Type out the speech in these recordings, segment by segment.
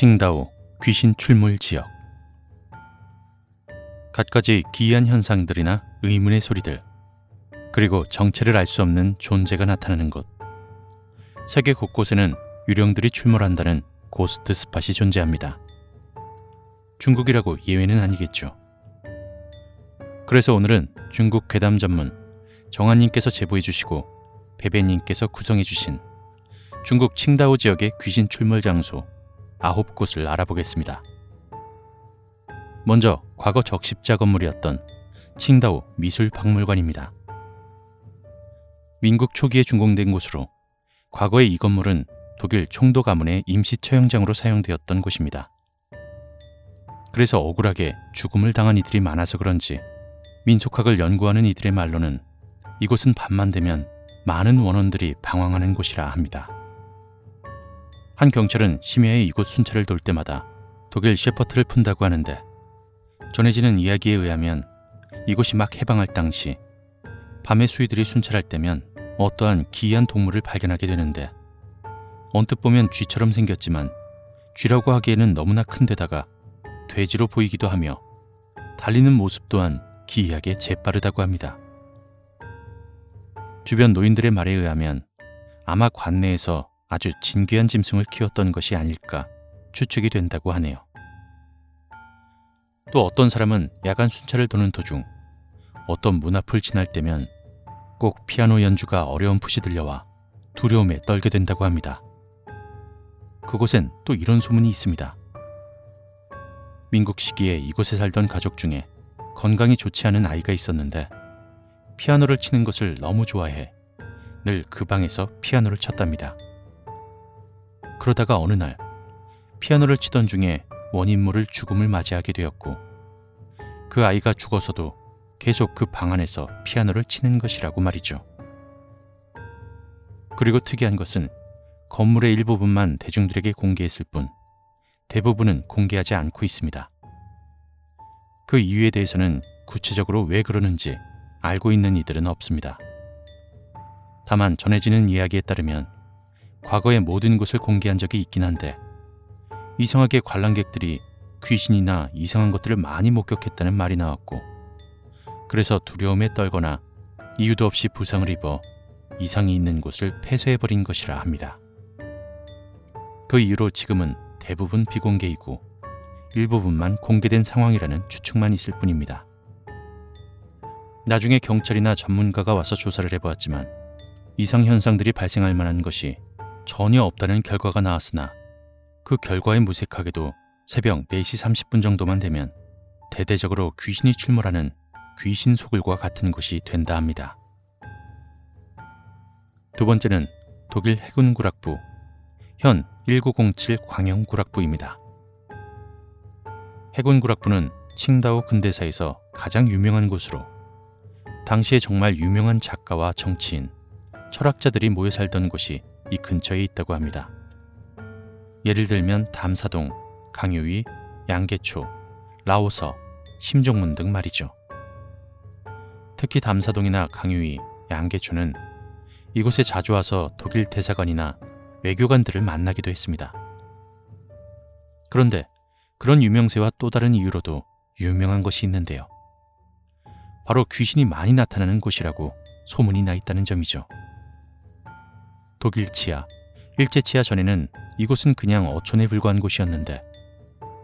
칭다오 귀신 출몰 지역. 갖가지 기이한 현상들이나 의문의 소리들, 그리고 정체를 알 수 없는 존재가 나타나는 곳. 세계 곳곳에는 유령들이 출몰한다는 고스트 스팟이 존재합니다. 중국이라고 예외는 아니겠죠. 그래서 오늘은 중국 괴담 전문 정한님께서 제보해 주시고 베베님께서 구성해 주신 중국 칭다오 지역의 귀신 출몰 장소 9곳을 알아보겠습니다. 먼저 과거 적십자 건물이었던 칭다오 미술박물관입니다. 민국 초기에 준공된 곳으로 과거에 이 건물은 독일 총독 가문의 임시 처형장으로 사용되었던 곳입니다. 그래서 억울하게 죽음을 당한 이들이 많아서 그런지 민속학을 연구하는 이들의 말로는 이곳은 밤만 되면 많은 원혼들이 방황하는 곳이라 합니다. 한 경찰은 심야에 이곳 순찰을 돌 때마다 독일 셰퍼트를 푼다고 하는데, 전해지는 이야기에 의하면 이곳이 막 해방할 당시 밤에 수의들이 순찰할 때면 어떠한 기이한 동물을 발견하게 되는데, 언뜻 보면 쥐처럼 생겼지만 쥐라고 하기에는 너무나 큰 데다가 돼지로 보이기도 하며 달리는 모습 또한 기이하게 재빠르다고 합니다. 주변 노인들의 말에 의하면 아마 관내에서 아주 진귀한 짐승을 키웠던 것이 아닐까 추측이 된다고 하네요. 또 어떤 사람은 야간 순찰을 도는 도중 어떤 문 앞을 지날 때면 꼭 피아노 연주가 어려움풋이 들려와 두려움에 떨게 된다고 합니다. 그곳엔 또 이런 소문이 있습니다. 민국 시기에 이곳에 살던 가족 중에 건강이 좋지 않은 아이가 있었는데, 피아노를 치는 것을 너무 좋아해 늘 그 방에서 피아노를 쳤답니다. 그러다가 어느 날 피아노를 치던 중에 원인 모를 죽음을 맞이하게 되었고, 그 아이가 죽어서도 계속 그 방 안에서 피아노를 치는 것이라고 말이죠. 그리고 특이한 것은 건물의 일부분만 대중들에게 공개했을 뿐 대부분은 공개하지 않고 있습니다. 그 이유에 대해서는 구체적으로 왜 그러는지 알고 있는 이들은 없습니다. 다만 전해지는 이야기에 따르면 과거의 모든 곳을 공개한 적이 있긴 한데, 이상하게 관람객들이 귀신이나 이상한 것들을 많이 목격했다는 말이 나왔고, 그래서 두려움에 떨거나 이유도 없이 부상을 입어 이상이 있는 곳을 폐쇄해버린 것이라 합니다. 그 이유로 지금은 대부분 비공개이고 일부분만 공개된 상황이라는 추측만 있을 뿐입니다. 나중에 경찰이나 전문가가 와서 조사를 해보았지만 이상 현상들이 발생할 만한 것이 전혀 없다는 결과가 나왔으나, 그 결과에 무색하게도 새벽 4시 30분 정도만 되면 대대적으로 귀신이 출몰하는 귀신 소굴과 같은 곳이 된다 합니다. 두 번째는 독일 해군구락부, 현 1907 광영구락부입니다. 해군구락부는 칭다오 근대사에서 가장 유명한 곳으로 당시에 정말 유명한 작가와 정치인, 철학자들이 모여 살던 곳이 이 근처에 있다고 합니다. 예를 들면 담사동, 강유위, 양계초, 라오서, 심종문 등 말이죠. 특히 담사동이나 강유위, 양계초는 이곳에 자주 와서 독일 대사관이나 외교관들을 만나기도 했습니다. 그런데 그런 유명세와 또 다른 이유로도 유명한 것이 있는데요. 바로 귀신이 많이 나타나는 곳이라고 소문이 나 있다는 점이죠. 독일 치하, 일제 치하 전에는 이곳은 그냥 어촌에 불과한 곳이었는데,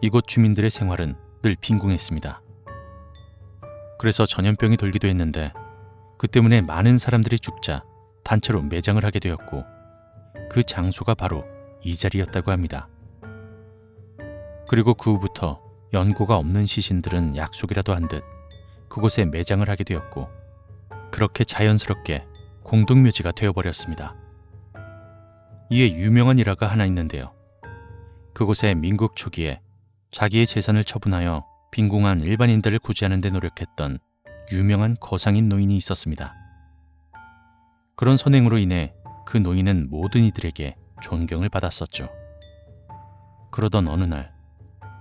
이곳 주민들의 생활은 늘 빈궁했습니다. 그래서 전염병이 돌기도 했는데, 그 때문에 많은 사람들이 죽자 단체로 매장을 하게 되었고, 그 장소가 바로 이 자리였다고 합니다. 그리고 그 후부터 연고가 없는 시신들은 약속이라도 한 듯 그곳에 매장을 하게 되었고, 그렇게 자연스럽게 공동묘지가 되어버렸습니다. 이에 유명한 일화가 하나 있는데요. 그곳에 민국 초기에 자기의 재산을 처분하여 빈궁한 일반인들을 구제하는 데 노력했던 유명한 거상인 노인이 있었습니다. 그런 선행으로 인해 그 노인은 모든 이들에게 존경을 받았었죠. 그러던 어느 날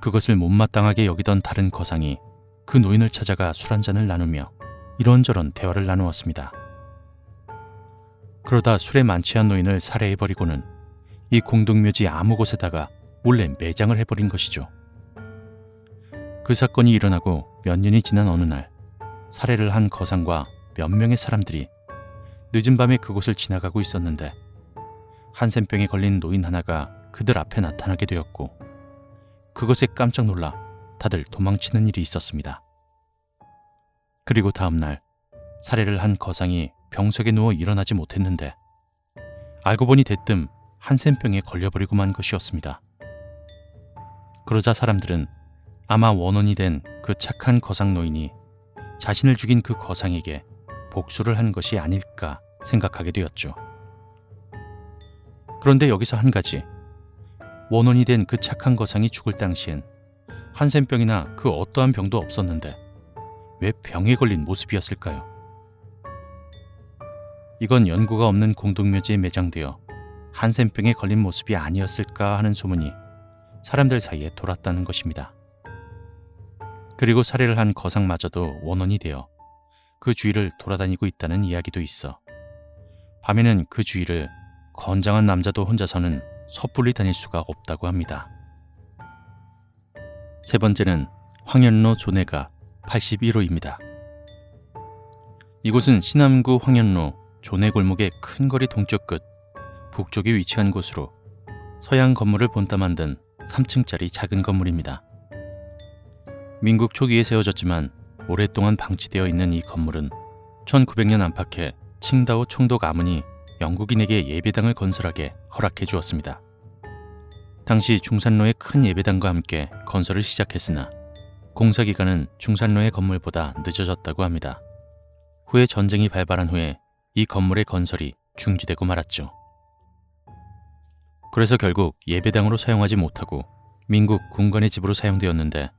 그것을 못마땅하게 여기던 다른 거상이 그 노인을 찾아가 술 한잔을 나누며 이런저런 대화를 나누었습니다. 그러다 술에 만취한 노인을 살해해버리고는 이 공동묘지 아무 곳에다가 몰래 매장을 해버린 것이죠. 그 사건이 일어나고 몇 년이 지난 어느 날, 살해를 한 거상과 몇 명의 사람들이 늦은 밤에 그곳을 지나가고 있었는데 한센병에 걸린 노인 하나가 그들 앞에 나타나게 되었고, 그것에 깜짝 놀라 다들 도망치는 일이 있었습니다. 그리고 다음 날 살해를 한 거상이 병석에 누워 일어나지 못했는데 알고 보니 대뜸 한센병에 걸려버리고 만 것이었습니다. 그러자 사람들은 아마 원혼이 된 그 착한 거상 노인이 자신을 죽인 그 거상에게 복수를 한 것이 아닐까 생각하게 되었죠. 그런데 여기서 한 가지, 원혼이 된 그 착한 거상이 죽을 당시엔 한센병이나 그 어떠한 병도 없었는데 왜 병에 걸린 모습이었을까요? 이건 연고가 없는 공동묘지에 매장되어 한센병에 걸린 모습이 아니었을까 하는 소문이 사람들 사이에 돌았다는 것입니다. 그리고 살해를 한 거상마저도 원혼이 되어 그 주위를 돌아다니고 있다는 이야기도 있어 밤에는 그 주위를 건장한 남자도 혼자서는 섣불리 다닐 수가 없다고 합니다. 세 번째는 황현로 조내가 81호입니다. 이곳은 신암구 황현로 조내골목의 큰 거리 동쪽 끝 북쪽에 위치한 곳으로 서양 건물을 본따 만든 3층짜리 작은 건물입니다. 민국 초기에 세워졌지만 오랫동안 방치되어 있는 이 건물은 1900년 안팎에 칭다오 총독 아문이 영국인에게 예배당을 건설하게 허락해 주었습니다. 당시 중산로의 큰 예배당과 함께 건설을 시작했으나 공사 기간은 중산로의 건물보다 늦어졌다고 합니다. 후에 전쟁이 발발한 후에 이 건물의 건설이 중지되고 말았죠. 그래서 결국 예배당으로 사용하지 못하고 민국 군관의 집으로 사용되었는데,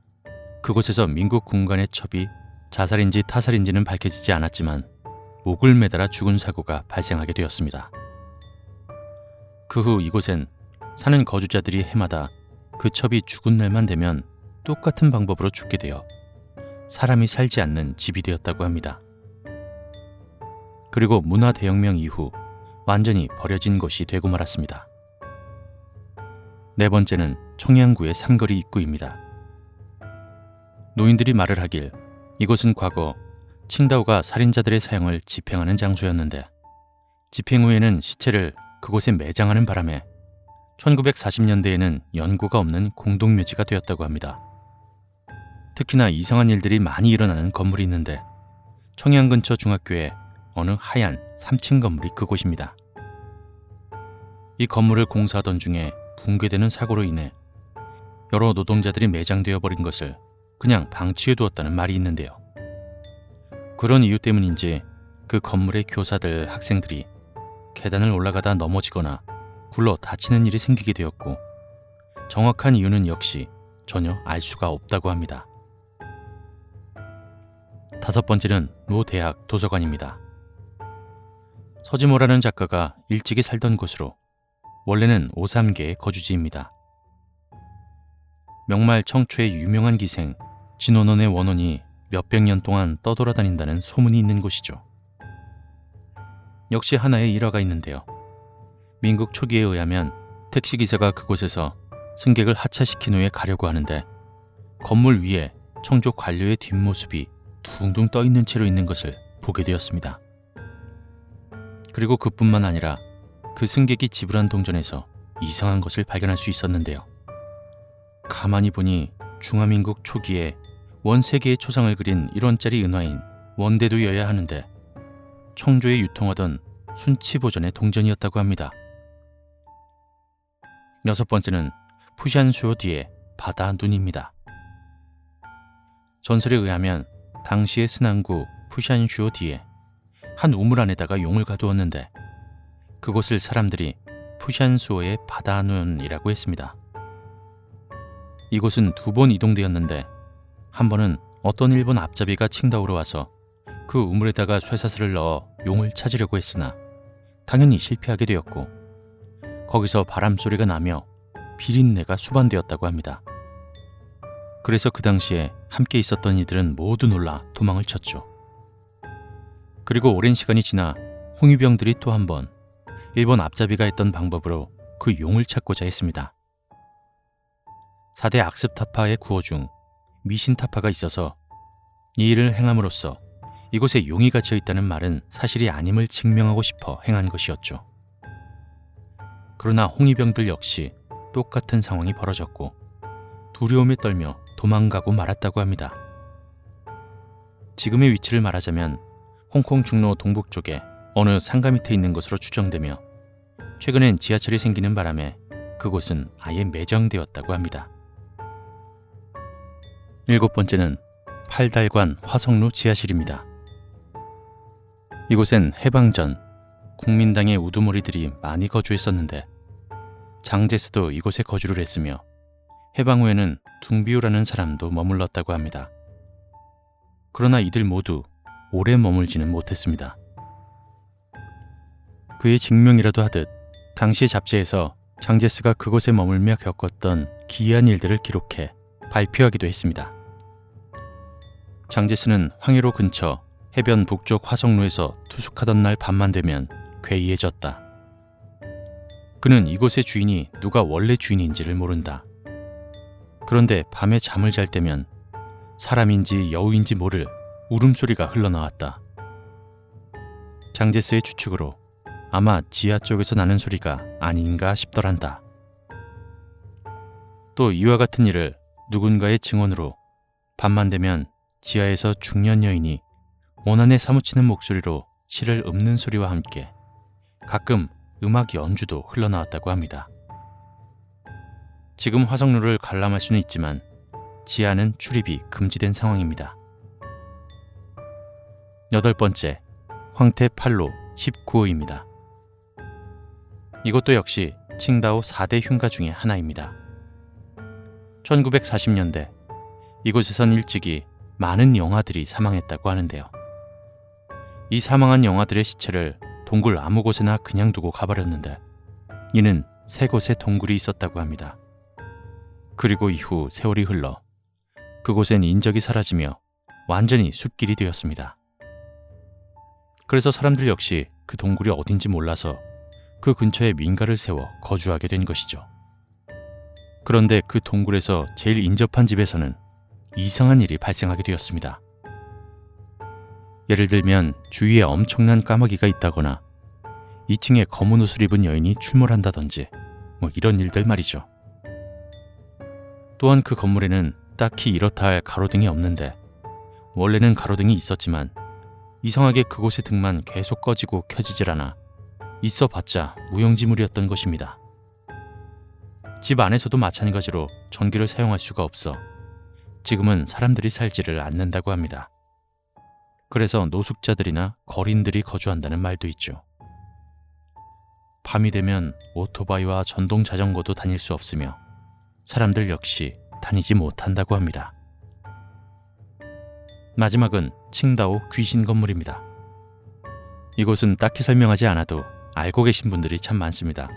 그곳에서 민국 군관의 첩이 자살인지 타살인지는 밝혀지지 않았지만 목을 매달아 죽은 사고가 발생하게 되었습니다. 그 후 이곳엔 사는 거주자들이 해마다 그 첩이 죽은 날만 되면 똑같은 방법으로 죽게 되어 사람이 살지 않는 집이 되었다고 합니다. 그리고 문화 대혁명 이후 완전히 버려진 곳이 되고 말았습니다. 네 번째는 청양구의 삼거리 입구입니다. 노인들이 말을 하길 이곳은 과거 칭다오가 살인자들의 사형을 집행하는 장소였는데, 집행 후에는 시체를 그곳에 매장하는 바람에 1940년대에는 연고가 없는 공동묘지가 되었다고 합니다. 특히나 이상한 일들이 많이 일어나는 건물이 있는데 청양 근처 중학교에 어느 하얀 3층 건물이 그곳입니다. 이 건물을 공사하던 중에 붕괴되는 사고로 인해 여러 노동자들이 매장되어 버린 것을 그냥 방치해 두었다는 말이 있는데요. 그런 이유 때문인지 그 건물의 교사들, 학생들이 계단을 올라가다 넘어지거나 굴러 다치는 일이 생기게 되었고, 정확한 이유는 역시 전혀 알 수가 없다고 합니다. 다섯 번째는 노대학 도서관입니다. 서지모라는 작가가 일찍이 살던 곳으로 원래는 오삼계의 거주지입니다. 명말 청초의 유명한 기생 진원원의 원혼이 몇백 년 동안 떠돌아다닌다는 소문이 있는 곳이죠. 역시 하나의 일화가 있는데요. 민국 초기에 의하면 택시기사가 그곳에서 승객을 하차시킨 후에 가려고 하는데 건물 위에 청조 관료의 뒷모습이 둥둥 떠있는 채로 있는 것을 보게 되었습니다. 그리고 그뿐만 아니라 그 승객이 지불한 동전에서 이상한 것을 발견할 수 있었는데요. 가만히 보니 중화민국 초기에 원 3개의 초상을 그린 1원짜리 은화인 원대도여야 하는데 청조에 유통하던 순치보전의 동전이었다고 합니다. 여섯 번째는 푸샨수호 뒤의 바다 눈입니다. 전설에 의하면 당시의 스난구 푸샨수호 뒤에 한 우물 안에다가 용을 가두었는데 그곳을 사람들이 푸샨수호의 바다 눈이라고 했습니다. 이곳은 2번 이동되었는데 한 번은 어떤 일본 앞잡이가 칭다오로 와서 그 우물에다가 쇠사슬을 넣어 용을 찾으려고 했으나 당연히 실패하게 되었고, 거기서 바람소리가 나며 비린내가 수반되었다고 합니다. 그래서 그 당시에 함께 있었던 이들은 모두 놀라 도망을 쳤죠. 그리고 오랜 시간이 지나 홍위병들이 또 한 번 일본 앞잡이가 했던 방법으로 그 용을 찾고자 했습니다. 4대 악습타파의 구호 중 미신타파가 있어서 이 일을 행함으로써 이곳에 용이 갇혀 있다는 말은 사실이 아님을 증명하고 싶어 행한 것이었죠. 그러나 홍위병들 역시 똑같은 상황이 벌어졌고 두려움에 떨며 도망가고 말았다고 합니다. 지금의 위치를 말하자면 홍콩 중로 동북 쪽에 어느 상가 밑에 있는 것으로 추정되며 최근엔 지하철이 생기는 바람에 그곳은 아예 매장되었다고 합니다. 7번째는 팔달관 화성루 지하실입니다. 이곳엔 해방 전 국민당의 우두머리들이 많이 거주했었는데 장제스도 이곳에 거주를 했으며 해방 후에는 둥비우라는 사람도 머물렀다고 합니다. 그러나 이들 모두 오래 머물지는 못했습니다. 그의 증명이라도 하듯 당시 잡지에서 장제스가 그곳에 머물며 겪었던 기이한 일들을 기록해 발표하기도 했습니다. 장제스는 황해로 근처 해변 북쪽 화성루에서 투숙하던 날 밤만 되면 괴이해졌다. 그는 이곳의 주인이 누가 원래 주인인지를 모른다. 그런데 밤에 잠을 잘 때면 사람인지 여우인지 모를 울음소리가 흘러나왔다. 장제스의 추측으로 아마 지하 쪽에서 나는 소리가 아닌가 싶더란다. 또 이와 같은 일을 누군가의 증언으로 밤만 되면 지하에서 중년 여인이 원한에 사무치는 목소리로 실을 읊는 소리와 함께 가끔 음악 연주도 흘러나왔다고 합니다. 지금 화성루를 관람할 수는 있지만 지하는 출입이 금지된 상황입니다. 8번째, 황태팔로 19호입니다. 이것도 역시 칭다오 4대 흉가 중의 하나입니다. 1940년대 이곳에선 일찍이 많은 영아들이 사망했다고 하는데요. 이 사망한 영아들의 시체를 동굴 아무 곳에나 그냥 두고 가버렸는데 이는 3곳의 동굴이 있었다고 합니다. 그리고 이후 세월이 흘러 그곳엔 인적이 사라지며 완전히 숲길이 되었습니다. 그래서 사람들 역시 그 동굴이 어딘지 몰라서 그 근처에 민가를 세워 거주하게 된 것이죠. 그런데 그 동굴에서 제일 인접한 집에서는 이상한 일이 발생하게 되었습니다. 예를 들면 주위에 엄청난 까마귀가 있다거나 2층에 검은 옷을 입은 여인이 출몰한다든지 이런 일들 말이죠. 또한 그 건물에는 딱히 이렇다 할 가로등이 없는데 원래는 가로등이 있었지만 이상하게 그곳의 등만 계속 꺼지고 켜지질 않아 있어봤자 무용지물이었던 것입니다. 집 안에서도 마찬가지로 전기를 사용할 수가 없어 지금은 사람들이 살지를 않는다고 합니다. 그래서 노숙자들이나 거린들이 거주한다는 말도 있죠. 밤이 되면 오토바이와 전동 자전거도 다닐 수 없으며 사람들 역시 다니지 못한다고 합니다. 마지막은 칭다오 귀신 건물입니다. 이곳은 딱히 설명하지 않아도 알고 계신 분들이 참 많습니다.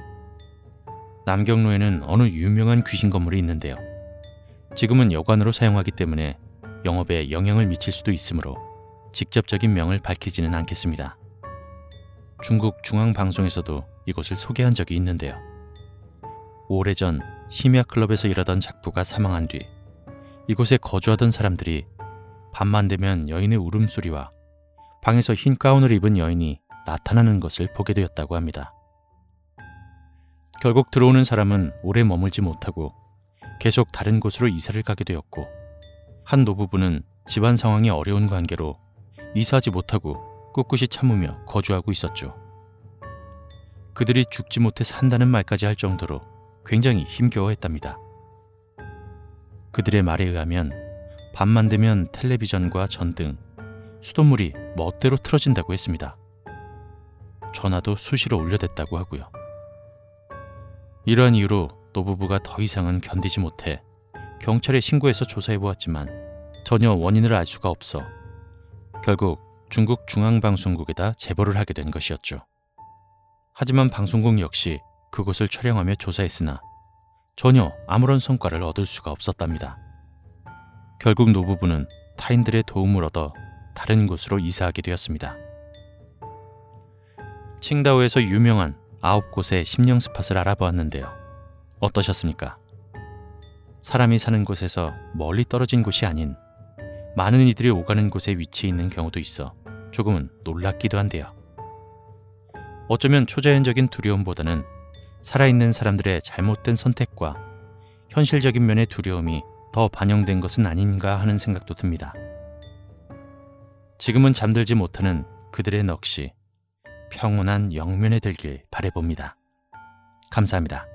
남경로에는 어느 유명한 귀신 건물이 있는데요. 지금은 여관으로 사용하기 때문에 영업에 영향을 미칠 수도 있으므로 직접적인 명을 밝히지는 않겠습니다. 중국 중앙방송에서도 이곳을 소개한 적이 있는데요. 오래전 심야클럽에서 일하던 작부가 사망한 뒤 이곳에 거주하던 사람들이 밤만 되면 여인의 울음소리와 방에서 흰 가운을 입은 여인이 나타나는 것을 보게 되었다고 합니다. 결국 들어오는 사람은 오래 머물지 못하고 계속 다른 곳으로 이사를 가게 되었고 한 노부부는 집안 상황이 어려운 관계로 이사하지 못하고 꿋꿋이 참으며 거주하고 있었죠. 그들이 죽지 못해 산다는 말까지 할 정도로 굉장히 힘겨워했답니다. 그들의 말에 의하면 밤만 되면 텔레비전과 전등, 수돗물이 멋대로 틀어진다고 했습니다. 전화도 수시로 울려댔다고 하고요. 이러한 이유로 노부부가 더 이상은 견디지 못해 경찰에 신고해서 조사해보았지만 전혀 원인을 알 수가 없어 결국 중국 중앙방송국에다 제보를 하게 된 것이었죠. 하지만 방송국 역시 그곳을 촬영하며 조사했으나 전혀 아무런 성과를 얻을 수가 없었답니다. 결국 노부부는 타인들의 도움을 얻어 다른 곳으로 이사하게 되었습니다. 칭다오에서 유명한 9곳의 심령 스팟을 알아보았는데요. 어떠셨습니까? 사람이 사는 곳에서 멀리 떨어진 곳이 아닌 많은 이들이 오가는 곳에 위치해 있는 경우도 있어 조금은 놀랍기도 한데요. 어쩌면 초자연적인 두려움보다는 살아있는 사람들의 잘못된 선택과 현실적인 면의 두려움이 더 반영된 것은 아닌가 하는 생각도 듭니다. 지금은 잠들지 못하는 그들의 넋이 평온한 영면에 들길 바라봅니다. 감사합니다.